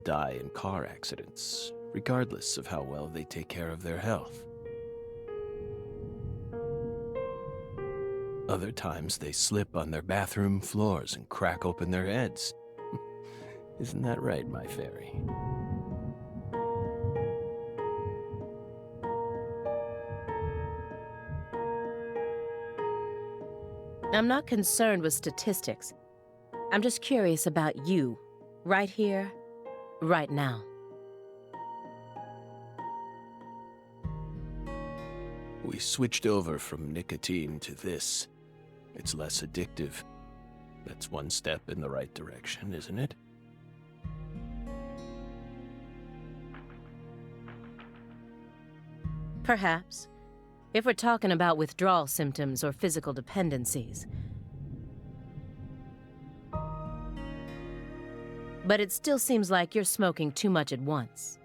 die in car accidents, regardless of how well they take care of their health. Other times they slip on their bathroom floors and crack open their heads. Isn't that right, my fairy? I'm not concerned with statistics. I'm just curious about you, right here, right now. We switched over from nicotine to this. It's less addictive. That's one step in the right direction, isn't it? Perhaps, if we're talking about withdrawal symptoms or physical dependencies. But it still seems like you're smoking too much at once.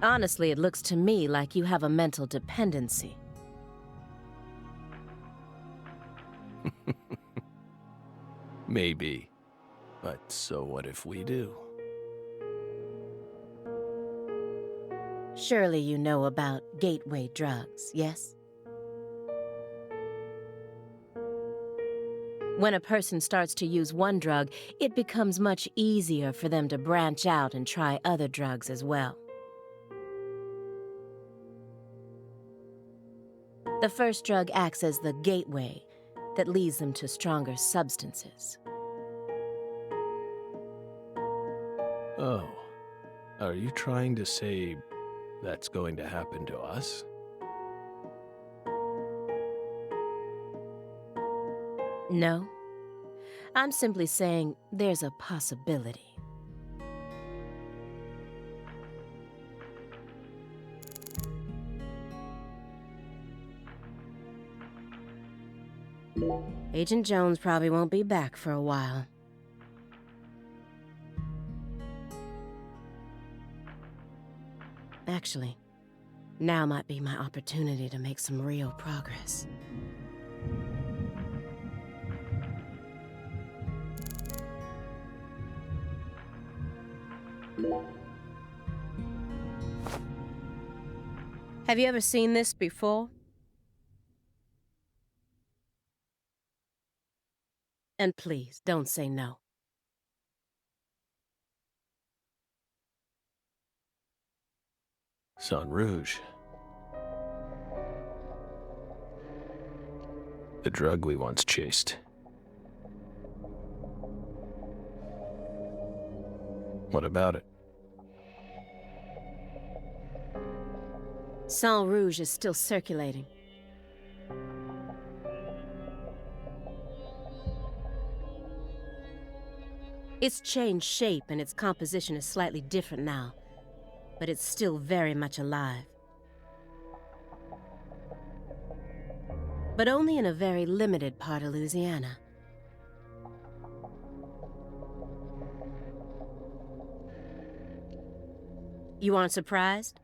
Honestly, it looks to me like you have a mental dependency. Maybe. But so what if we do? Surely you know about gateway drugs, yes? When a person starts to use one drug, it becomes much easier for them to branch out and try other drugs as well. The first drug acts as the gateway that leads them to stronger substances. Oh, are you trying to say that's going to happen to us? No, I'm simply saying there's a possibility. Agent Jones probably won't be back for a while. Actually, now might be my opportunity to make some real progress. Have you ever seen this before? And please, don't say no. Sang Rouge. The drug we once chased. What about it? Sang Rouge is still circulating. It's changed shape and its composition is slightly different now, but it's still very much alive. But only in a very limited part of Louisiana. You aren't surprised?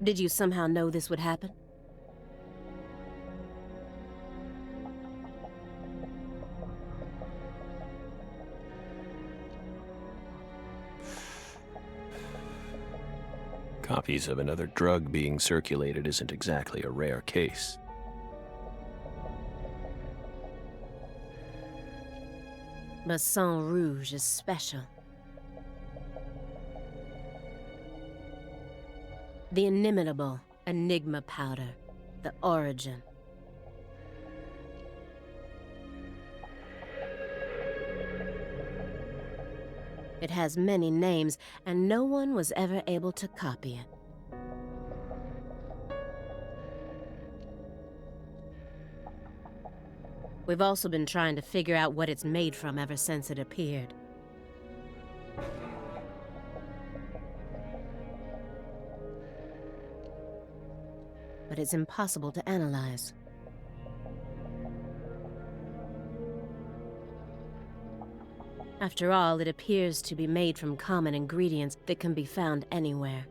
Did you somehow know this would happen? Copies of another drug being circulated isn't exactly a rare case. But Sang Rouge is special. The inimitable Enigma powder, the origin. It has many names, and no one was ever able to copy it. We've also been trying to figure out what it's made from ever since it appeared. But it's impossible to analyze. After all, it appears to be made from common ingredients that can be found anywhere.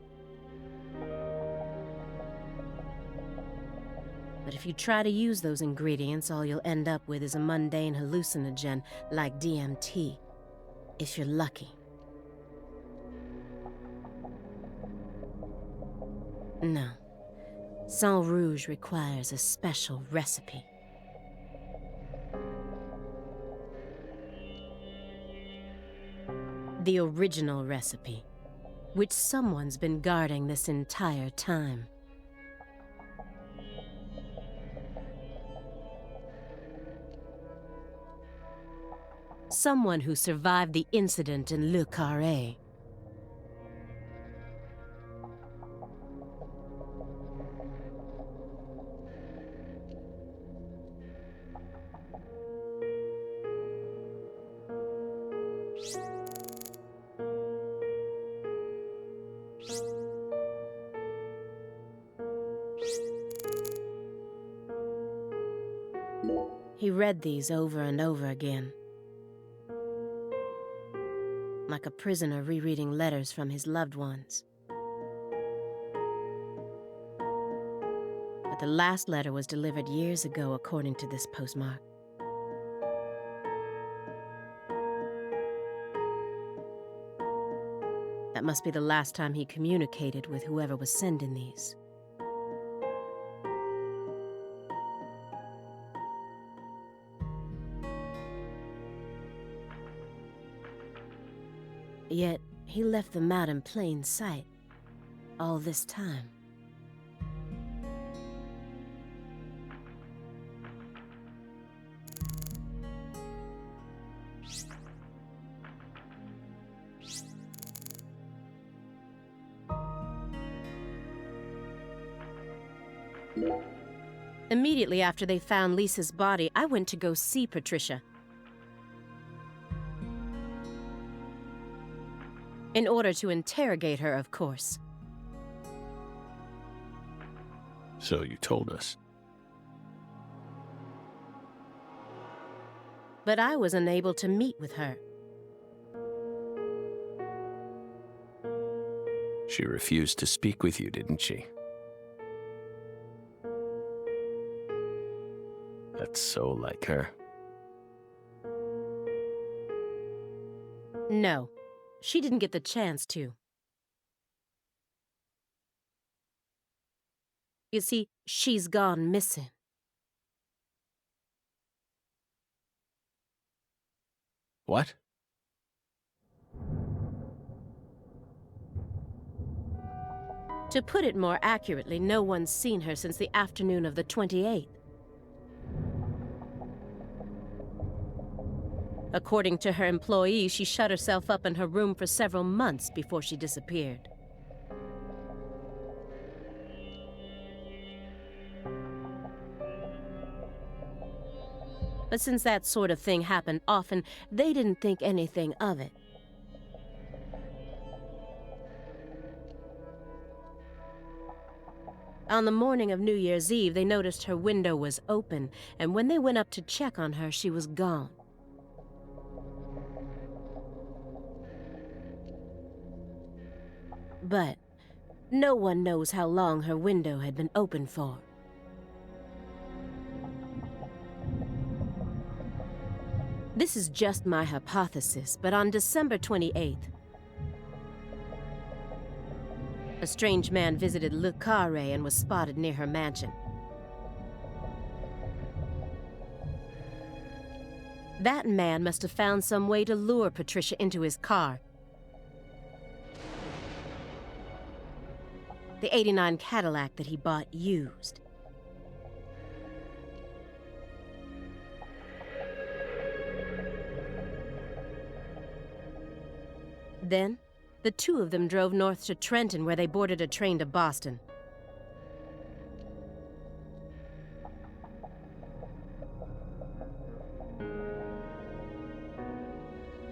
But if you try to use those ingredients, all you'll end up with is a mundane hallucinogen like DMT. If you're lucky. No. Sang Rouge requires a special recipe. The original recipe, which someone's been guarding this entire time. Someone who survived the incident in Le Carré. He read these over and over again, like a prisoner rereading letters from his loved ones. But the last letter was delivered years ago, according to this postmark. That must be the last time he communicated with whoever was sending these. Yet, he left them out in plain sight all this time. Immediately after they found Lisa's body, I went to go see Patricia. In order to interrogate her, of course. So you told us. But I was unable to meet with her. She refused to speak with you, didn't she? That's so like her. No, she didn't get the chance to. You see, she's gone missing. What? To put it more accurately, no one's seen her since the afternoon of the 28th. According to her employees, she shut herself up in her room for several months before she disappeared. But since that sort of thing happened often, they didn't think anything of it. On the morning of New Year's Eve, they noticed her window was open, and when they went up to check on her, she was gone. But no one knows how long her window had been open for. This is just my hypothesis, but on December 28th, a strange man visited Le Carré and was spotted near her mansion. That man must have found some way to lure Patricia into his car. The '89 Cadillac that he bought used. Then, the two of them drove north to Trenton, where they boarded a train to Boston.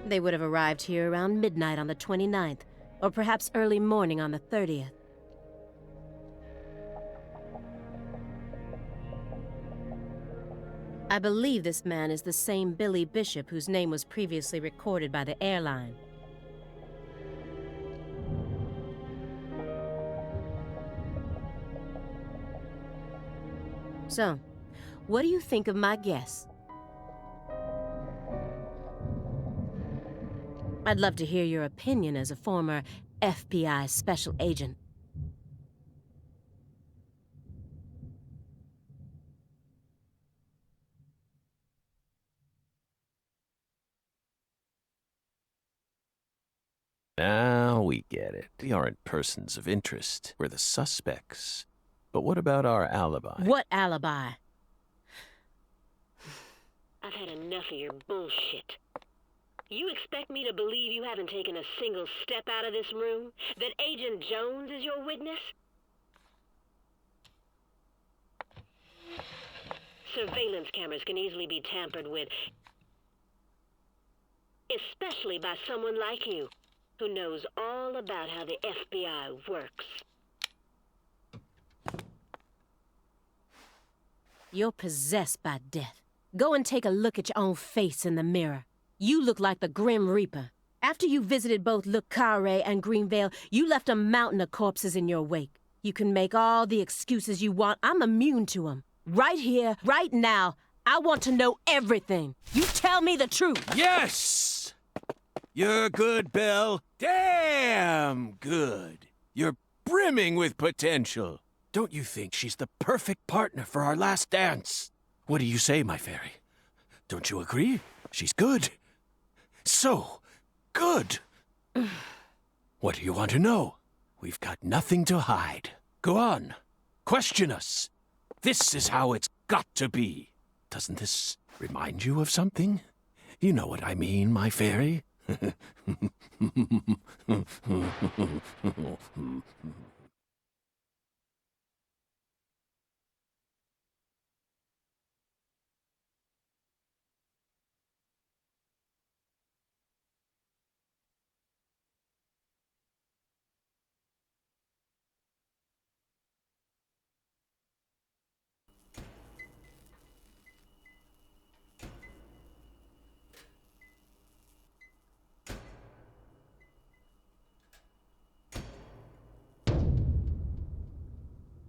They would have arrived here around midnight on the 29th, or perhaps early morning on the 30th. I believe this man is the same Billy Bishop whose name was previously recorded by the airline. So, what do you think of my guess? I'd love to hear your opinion as a former FBI special agent. Now we get it. We aren't persons of interest. We're the suspects. But what about our alibi? What alibi? I've had enough of your bullshit. You expect me to believe you haven't taken a single step out of this room? That Agent Jones is your witness? Surveillance cameras can easily be tampered with, especially by someone like you, who knows all about how the FBI works. You're possessed by death. Go and take a look at your own face in the mirror. You look like the Grim Reaper. After you visited both Le Carré and Greenvale, you left a mountain of corpses in your wake. You can make all the excuses you want. I'm immune to them. Right here, right now, I want to know everything. You tell me the truth. Yes! You're good, Belle. Damn good. You're brimming with potential. Don't you think she's the perfect partner for our last dance? What do you say, my fairy? Don't you agree? She's good. So good. What do you want to know? We've got nothing to hide. Go on. Question us. This is how it's got to be. Doesn't this remind you of something? You know what I mean, my fairy.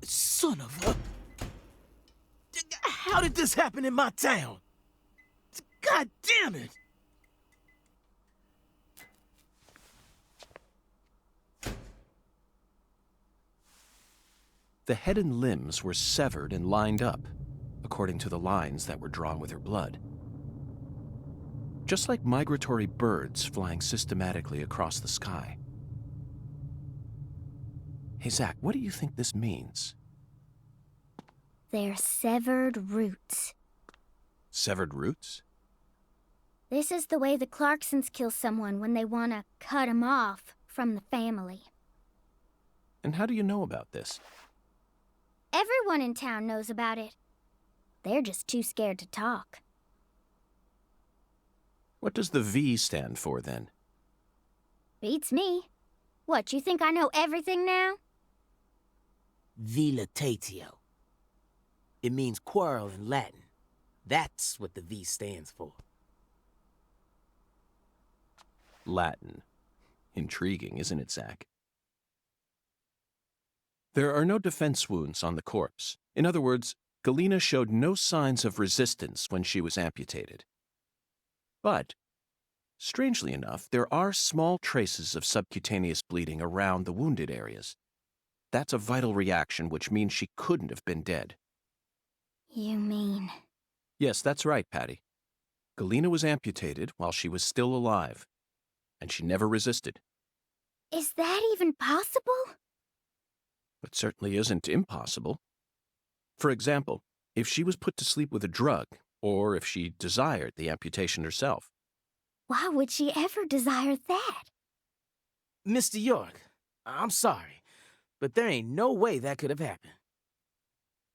Son of a... How did this happen in my town? God damn it! The head and limbs were severed and lined up, according to the lines that were drawn with her blood. Just like migratory birds flying systematically across the sky. Hey, Zach, what do you think this means? They're severed roots. Severed roots? This is the way the Clarksons kill someone when they want to cut 'em off from the family. And how do you know about this? Everyone in town knows about it. They're just too scared to talk. What does the V stand for, then? Beats me. What, you think I know everything now? Vilitatio. It means quarrel in Latin. That's what the V stands for. Latin. Intriguing, isn't it, Zach? There are no defense wounds on the corpse. In other words, Galena showed no signs of resistance when she was amputated. But, strangely enough, there are small traces of subcutaneous bleeding around the wounded areas. That's a vital reaction, which means she couldn't have been dead. You mean... Yes, that's right, Patty. Galena was amputated while she was still alive, and she never resisted. Is that even possible? It certainly isn't impossible. For example, if she was put to sleep with a drug, or if she desired the amputation herself. Why would she ever desire that? Mr. York, I'm sorry, but there ain't no way that could have happened.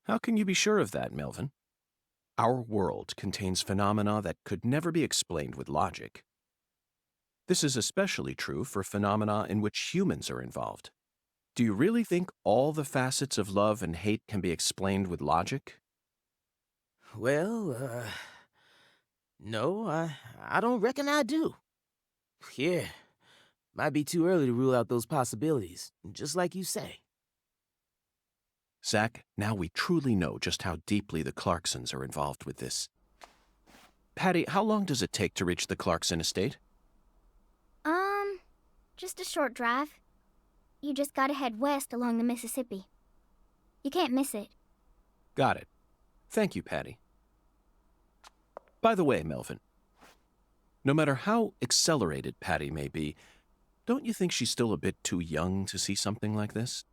How can you be sure of that, Melvin? Our world contains phenomena that could never be explained with logic. This is especially true for phenomena in which humans are involved. Do you really think all the facets of love and hate can be explained with logic? Well, no, I don't reckon I do. Yeah, might be too early to rule out those possibilities, just like you say. Zach, now we truly know just how deeply the Clarksons are involved with this. Patty, how long does it take to reach the Clarkson estate? Just a short drive. You just gotta head west along the Mississippi. You can't miss it. Got it. Thank you, Patty. By the way, Melvin, no matter how accelerated Patty may be, don't you think she's still a bit too young to see something like this?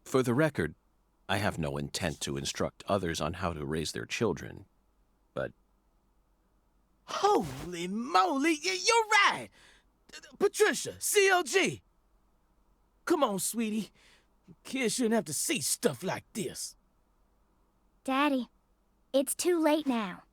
For the record, I have no intent to instruct others on how to raise their children, but... Holy moly, you're right! Patricia, CLG! Come on, sweetie. Kids shouldn't have to see stuff like this. Daddy, it's too late now.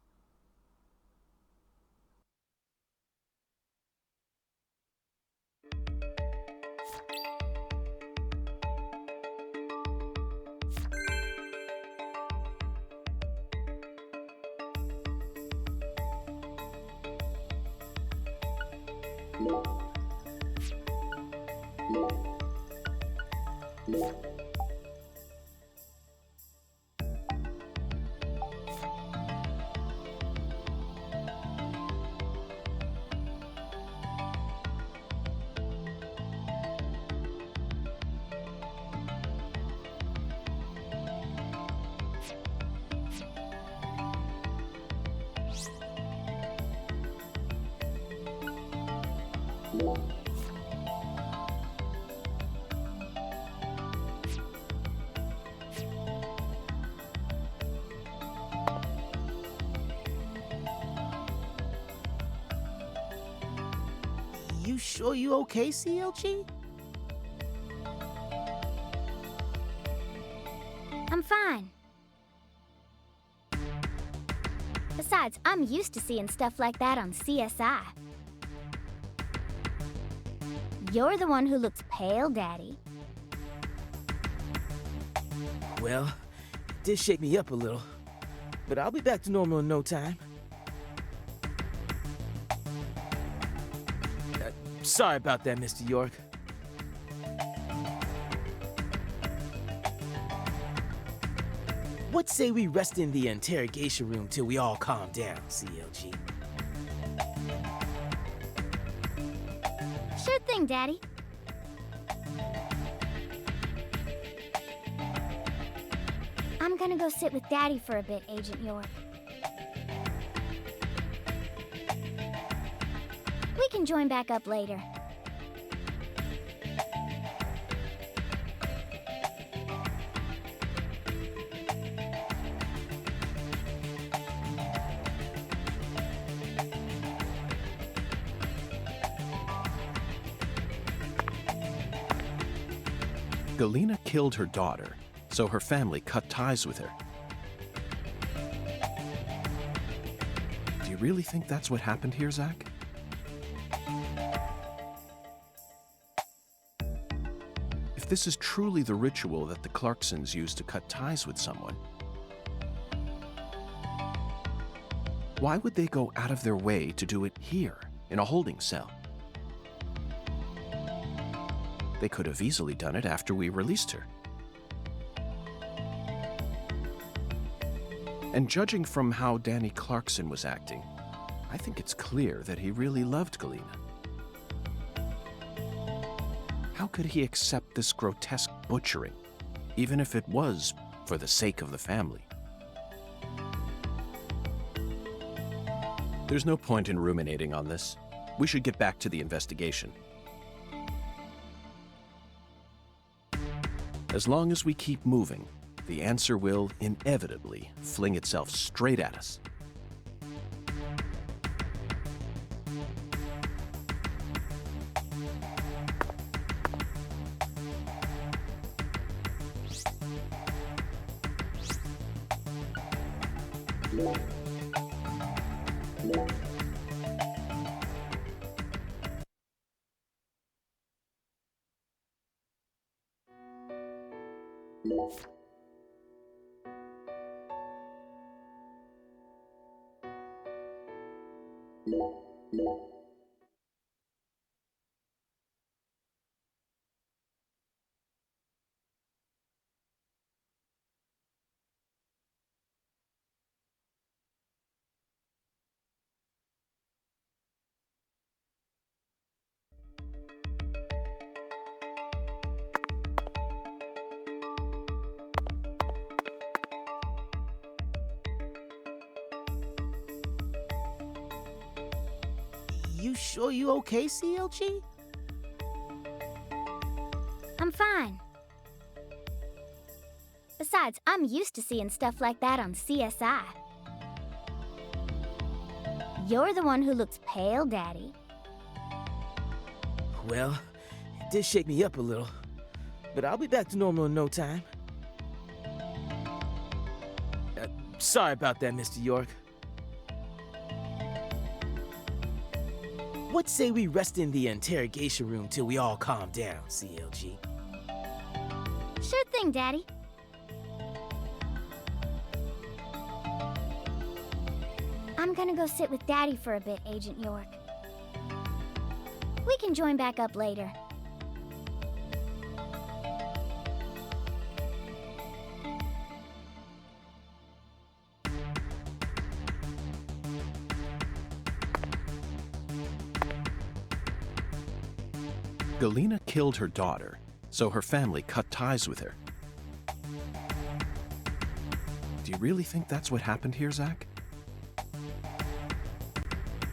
You sure you okay, CLG? I'm fine. Besides, I'm used to seeing stuff like that on CSI. You're the one who looks pale, Daddy. Well, it did shake me up a little, but I'll be back to normal in no time. Sorry about that, Mr. York. What say we rest in the interrogation room till we all calm down, CLG? Sure thing, Daddy. I'm gonna go sit with Daddy for a bit, Agent York. We can join back up later. Galena killed her daughter, so her family cut ties with her. Do you really think that's what happened here, Zach? If this is truly the ritual that the Clarksons use to cut ties with someone, why would they go out of their way to do it here, in a holding cell? They could have easily done it after we released her. And judging from how Danny Clarkson was acting, I think it's clear that he really loved Galena. How could he accept this grotesque butchering, even if it was for the sake of the family? There's no point in ruminating on this. We should get back to the investigation. As long as we keep moving, the answer will inevitably fling itself straight at us. You sure you okay, CLG? I'm fine. Besides, I'm used to seeing stuff like that on CSI. You're the one who looks pale, Daddy. Well, it did shake me up a little, but I'll be back to normal in no time. Sorry about that, Mr. York. What say we rest in the interrogation room till we all calm down, CLG? Sure thing, Daddy. I'm gonna go sit with Daddy for a bit, Agent York. We can join back up later. Galena killed her daughter, so her family cut ties with her. Do you really think that's what happened here, Zach?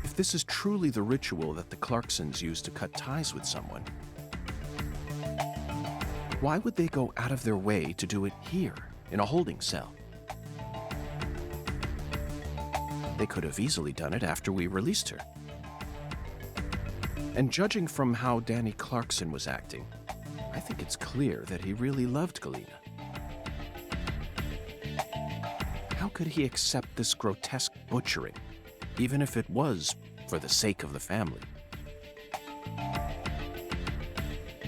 If this is truly the ritual that the Clarksons use to cut ties with someone, why would they go out of their way to do it here, in a holding cell? They could have easily done it after we released her. And judging from how Danny Clarkson was acting, I think it's clear that he really loved Galena. How could he accept this grotesque butchering, even if it was for the sake of the family?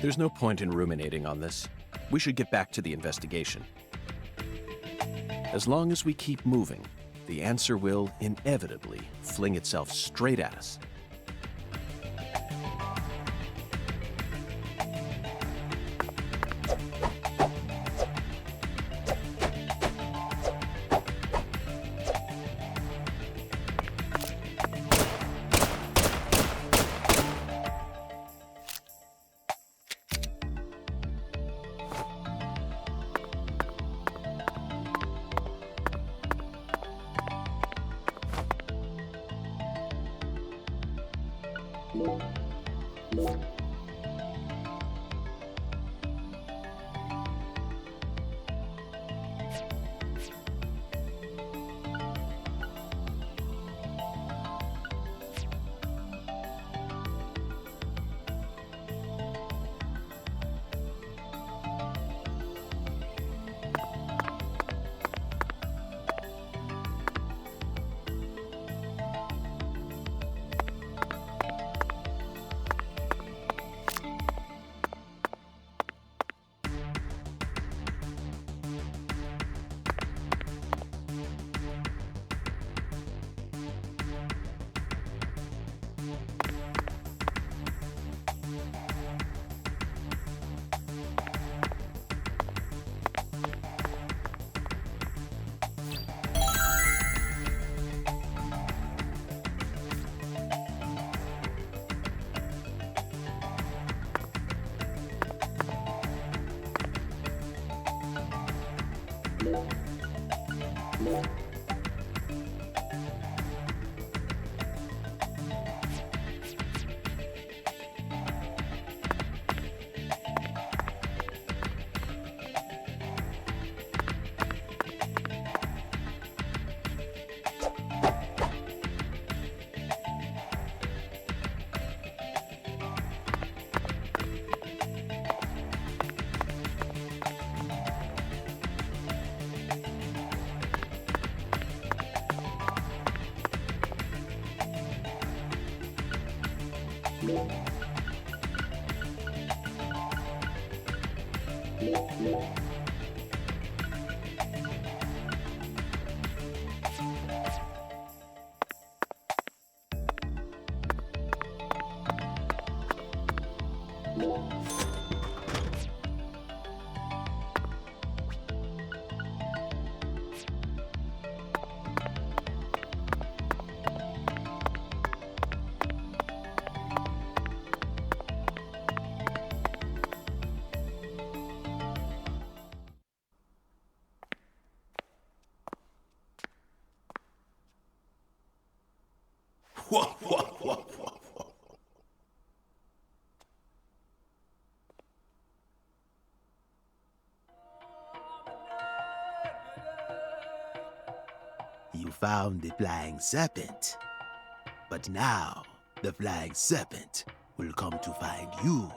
There's no point in ruminating on this. We should get back to the investigation. As long as we keep moving, the answer will inevitably fling itself straight at us. Whoa, whoa, whoa, whoa, whoa. found the flying serpent. But now, the flying serpent will come to find you.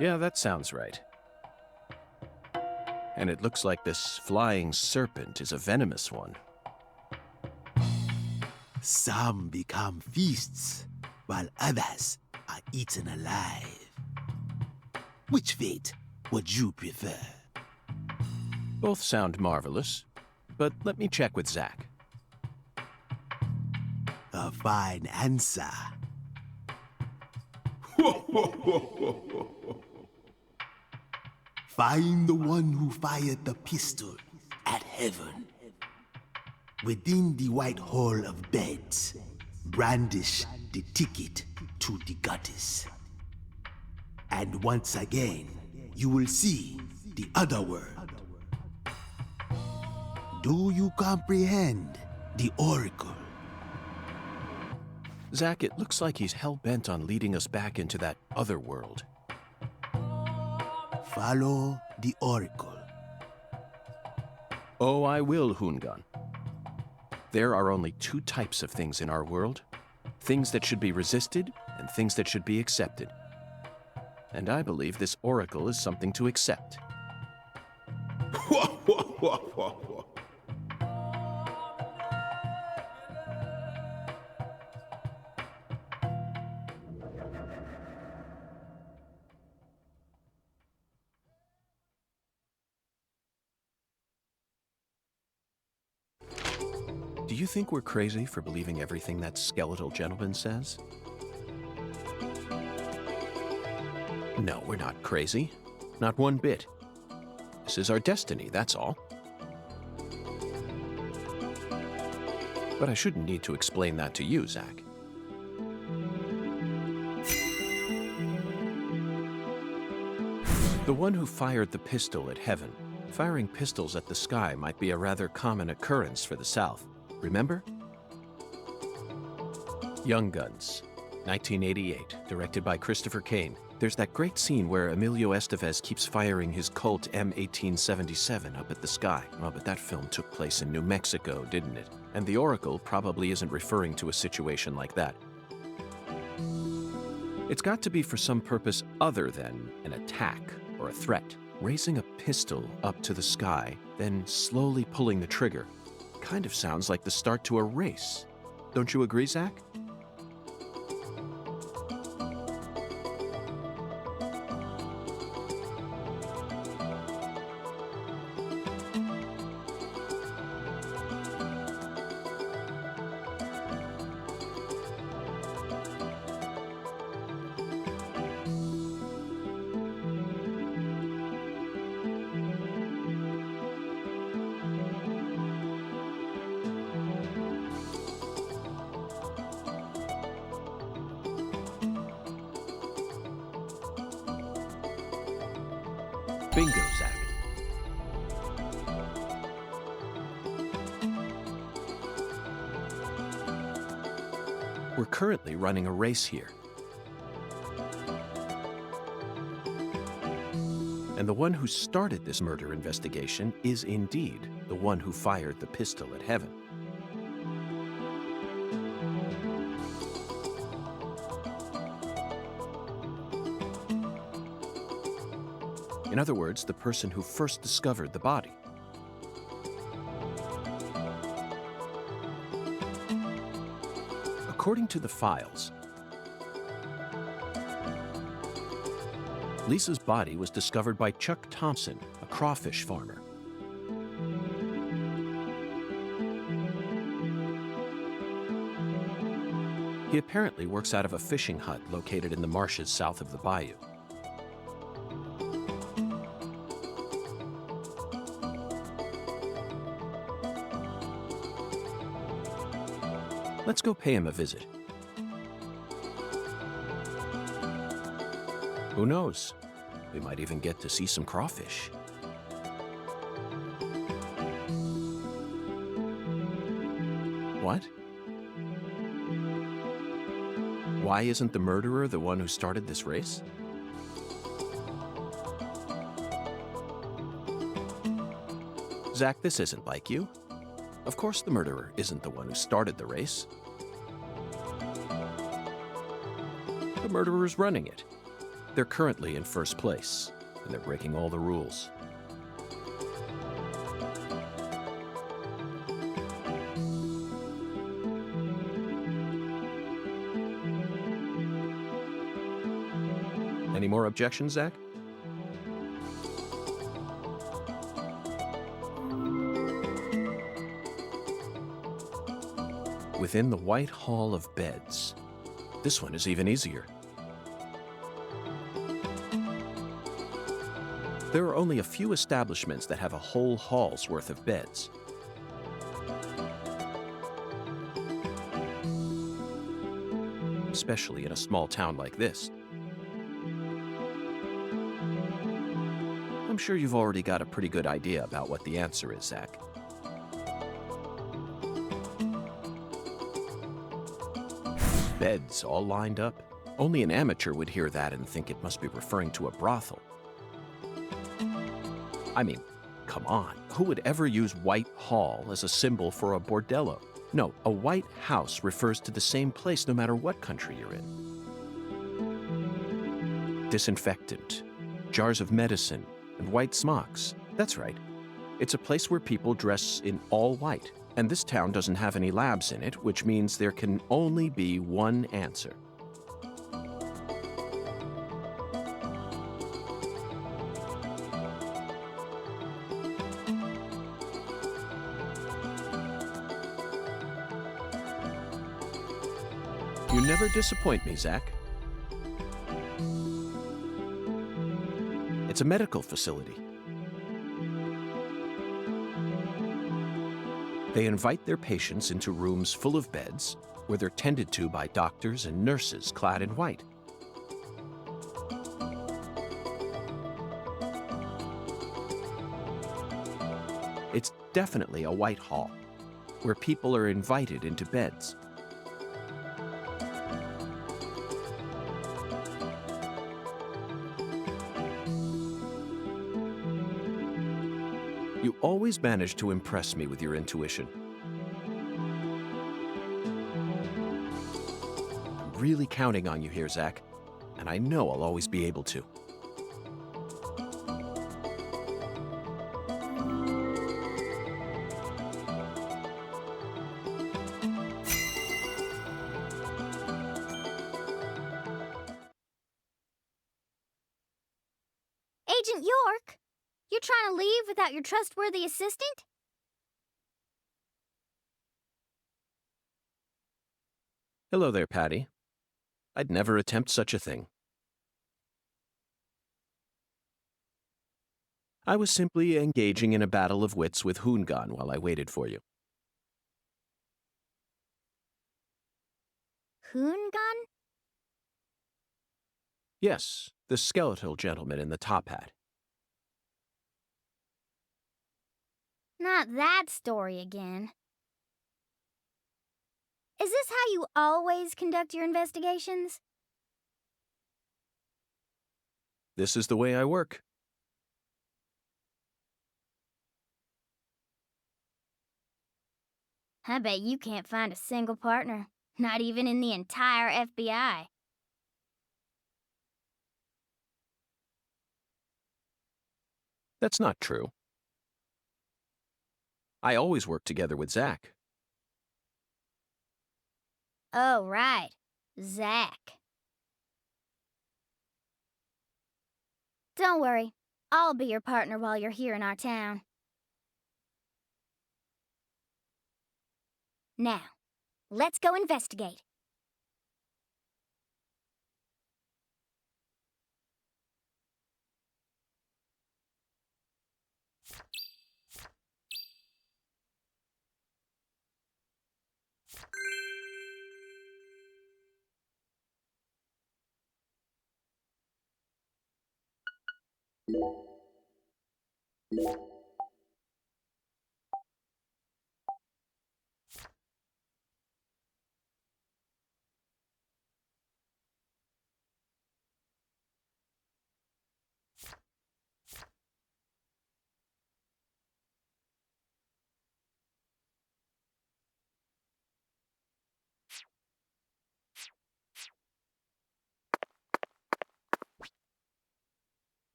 Yeah, that sounds right. And it looks like this flying serpent is a venomous one. Some become feasts, while others are eaten alive. Which fate would you prefer? Both sound marvelous, but let me check with Zach. A fine answer. Find the one who fired the pistol at heaven. Within the white hall of beds, brandish the ticket to the goddess. And once again, you will see the other world. Do you comprehend the oracle? Zach, it looks like he's hell-bent on leading us back into that other world. Follow the oracle. Oh, I will, Hoongan. There are only two types of things in our world. Things that should be resisted and things that should be accepted. And I believe this oracle is something to accept. Do you think we're crazy for believing everything that skeletal gentleman says? No, we're not crazy. Not one bit. This is our destiny, that's all. But I shouldn't need to explain that to you, Zach. The one who fired the pistol at heaven. Firing pistols at the sky might be a rather common occurrence for the South. Remember? Young Guns, 1988, directed by Christopher Kane. There's that great scene where Emilio Estevez keeps firing his Colt M1877 up at the sky. Oh, but that film took place in New Mexico, didn't it? And the Oracle probably isn't referring to a situation like that. It's got to be for some purpose other than an attack or a threat. Raising a pistol up to the sky, then slowly pulling the trigger, kind of sounds like the start to a race. Don't you agree, Zach? Bingo, Zach. We're currently running a race here. And the one who started this murder investigation is indeed the one who fired the pistol at heaven. In other words, the person who first discovered the body. According to the files, Lisa's body was discovered by Chuck Thompson, a crawfish farmer. He apparently works out of a fishing hut located in the marshes south of the bayou. Let's go pay him a visit. Who knows? We might even get to see some crawfish. What? Why isn't the murderer the one who started this race? Zach, this isn't like you. Of course the murderer isn't the one who started the race. The murderer's running it. They're currently in first place, and they're breaking all the rules. Any more objections, Zach? Within the White Hall of Beds. This one is even easier. There are only a few establishments that have a whole hall's worth of beds. Especially in a small town like this. I'm sure you've already got a pretty good idea about what the answer is, Zach. Beds all lined up. Only an amateur would hear that and think it must be referring to a brothel. I mean, come on, who would ever use White Hall as a symbol for a bordello? No, a white house refers to the same place no matter what country you're in. Disinfectant, jars of medicine, and white smocks. That's right. It's a place where people dress in all white. And this town doesn't have any labs in it, which means there can only be one answer. You never disappoint me, Zach. It's a medical facility. They invite their patients into rooms full of beds, where they're tended to by doctors and nurses clad in white. It's definitely a white hall, where people are invited into beds. You always manage to impress me with your intuition. I'm really counting on you here, Zach, and I know I'll always be able to. Agent York, you're trying to leave without your trustworthy assistant? Hello there, Patty. I'd never attempt such a thing. I was simply engaging in a battle of wits with Hoongan while I waited for you. Hoongan? Yes, the skeletal gentleman in the top hat. Not that story again. Is this how you always conduct your investigations? This is the way I work. I bet you can't find a single partner, not even in the entire FBI. That's not true. I always work together with Zach. Oh, right. Zach. Don't worry. I'll be your partner while you're here in our town. Now, let's go investigate.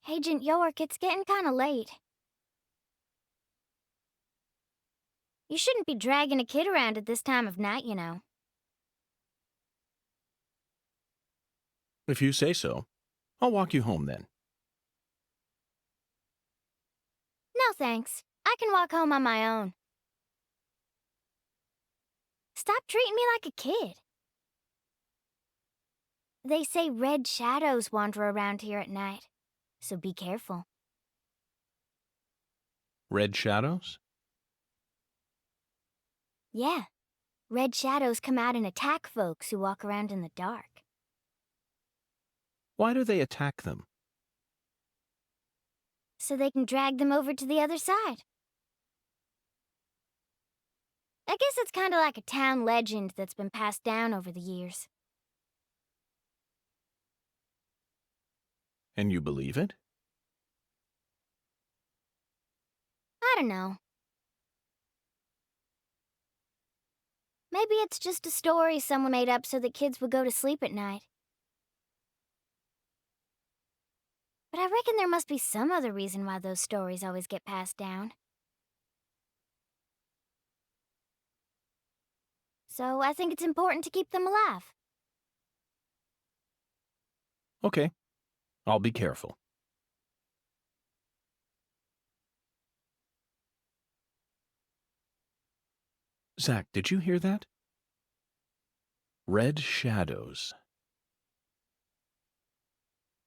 Agent York, it's getting kinda late. You shouldn't be dragging a kid around at this time of night, you know. If you say so, I'll walk you home then. No thanks. I can walk home on my own. Stop treating me like a kid. They say red shadows wander around here at night, so be careful. Red shadows? Yeah, red shadows come out and attack folks who walk around in the dark. Why do they attack them? So they can drag them over to the other side. I guess it's kind of like a town legend that's been passed down over the years. And you believe it? I don't know. Maybe it's just a story someone made up so that kids would go to sleep at night. But I reckon there must be some other reason why those stories always get passed down. So I think it's important to keep them alive. Okay. I'll be careful. Zach, did you hear that? Red shadows.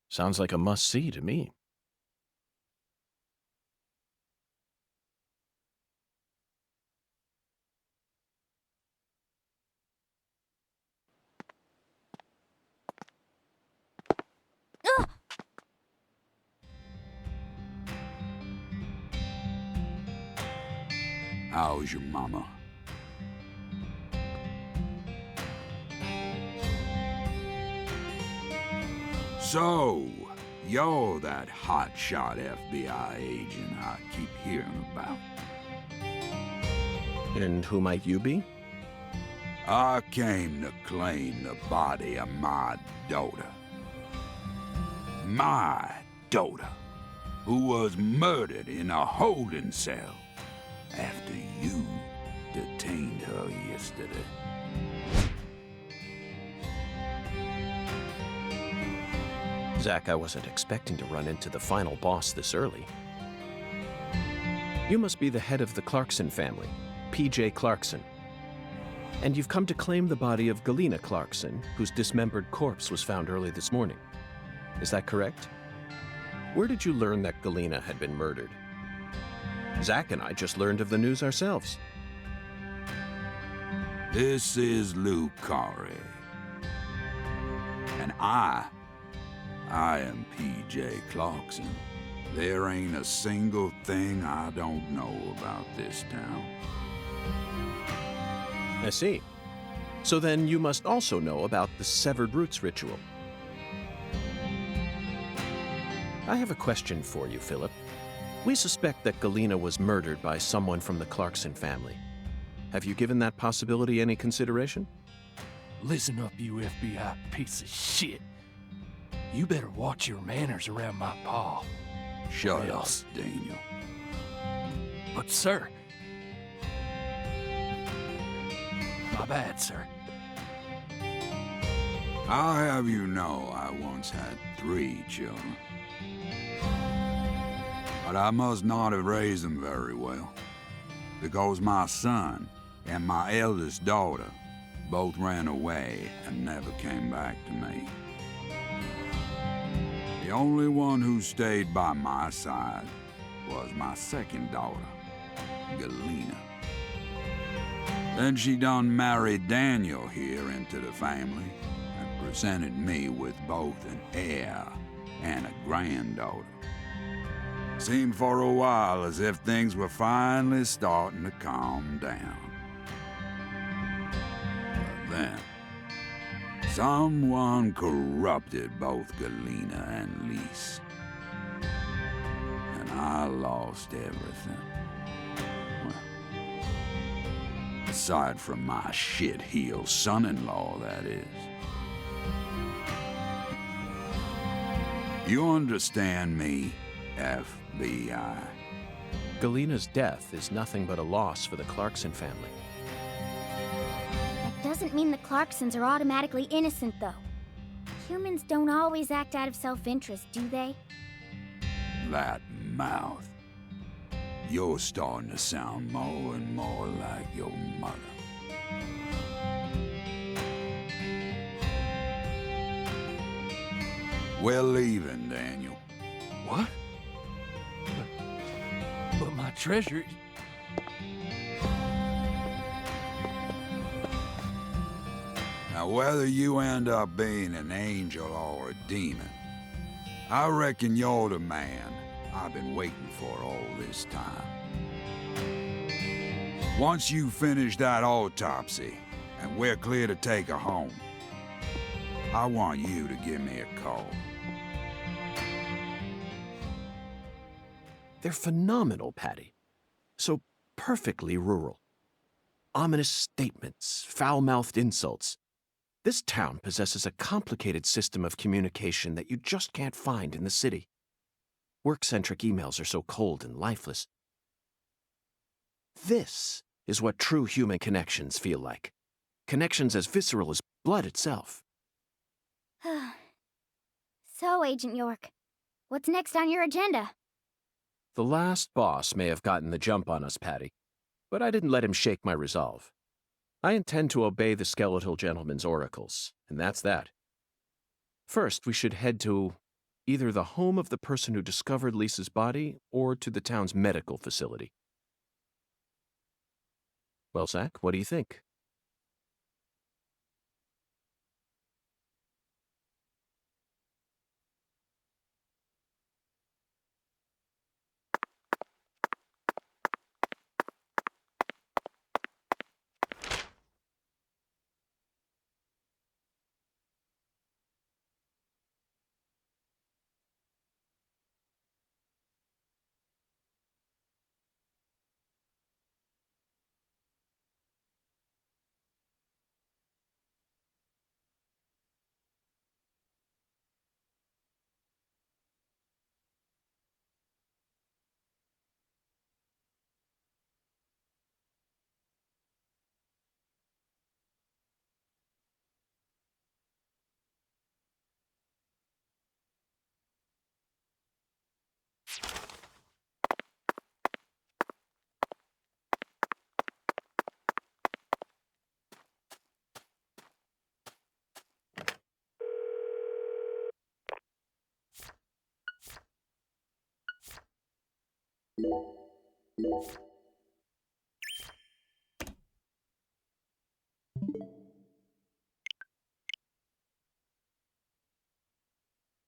Sounds like a must-see to me. Ugh! How's your mama? So, you're that hotshot FBI agent I keep hearing about. And who might you be? I came to claim the body of my daughter. My daughter, who was murdered in a holding cell after you detained her yesterday. Zach, I wasn't expecting to run into the final boss this early. You must be the head of the Clarkson family, P.J. Clarkson. And you've come to claim the body of Galena Clarkson, whose dismembered corpse was found early this morning. Is that correct? Where did you learn that Galena had been murdered? Zach and I just learned of the news ourselves. This is Luke Corey. And I am P.J. Clarkson. There ain't a single thing I don't know about this town. I see. So then you must also know about the Severed Roots ritual. I have a question for you, Philip. We suspect that Galena was murdered by someone from the Clarkson family. Have you given that possibility any consideration? Listen up, you FBI piece of shit. You better watch your manners around my pa. Shut Well, up, Daniel. But, sir... My bad, sir. I'll have you know I once had 3 children. But I must not have raised them very well, because my son and my eldest daughter both ran away and never came back to me. The only one who stayed by my side was my second daughter, Galena. Then she done married Daniel here into the family and presented me with both an heir and a granddaughter. Seemed for a while as if things were finally starting to calm down. But then, someone corrupted both Galena and Lise. And I lost everything. Aside from my shit-heel son-in-law, that is. You understand me, FBI? Galena's death is nothing but a loss for the Clarkson family. That doesn't mean the Clarksons are automatically innocent, though. Humans don't always act out of self-interest, do they? That mouth. You're starting to sound more and more like your mother. We're leaving, Daniel. What? But my treasure... Now, whether you end up being an angel or a demon, I reckon you're the man I've been waiting for all this time. Once you finish that autopsy, and we're clear to take her home, I want you to give me a call. They're phenomenal, Patty. So perfectly rural. Ominous statements, foul-mouthed insults. This town possesses a complicated system of communication that you just can't find in the city. Work-centric emails are so cold and lifeless. This is what true human connections feel like. Connections as visceral as blood itself. So, Agent York, what's next on your agenda? The last boss may have gotten the jump on us, Patty, but I didn't let him shake my resolve. I intend to obey the skeletal gentleman's oracles, and that's that. First, we should head to either the home of the person who discovered Lisa's body or to the town's medical facility. Well, Zach, what do you think? you.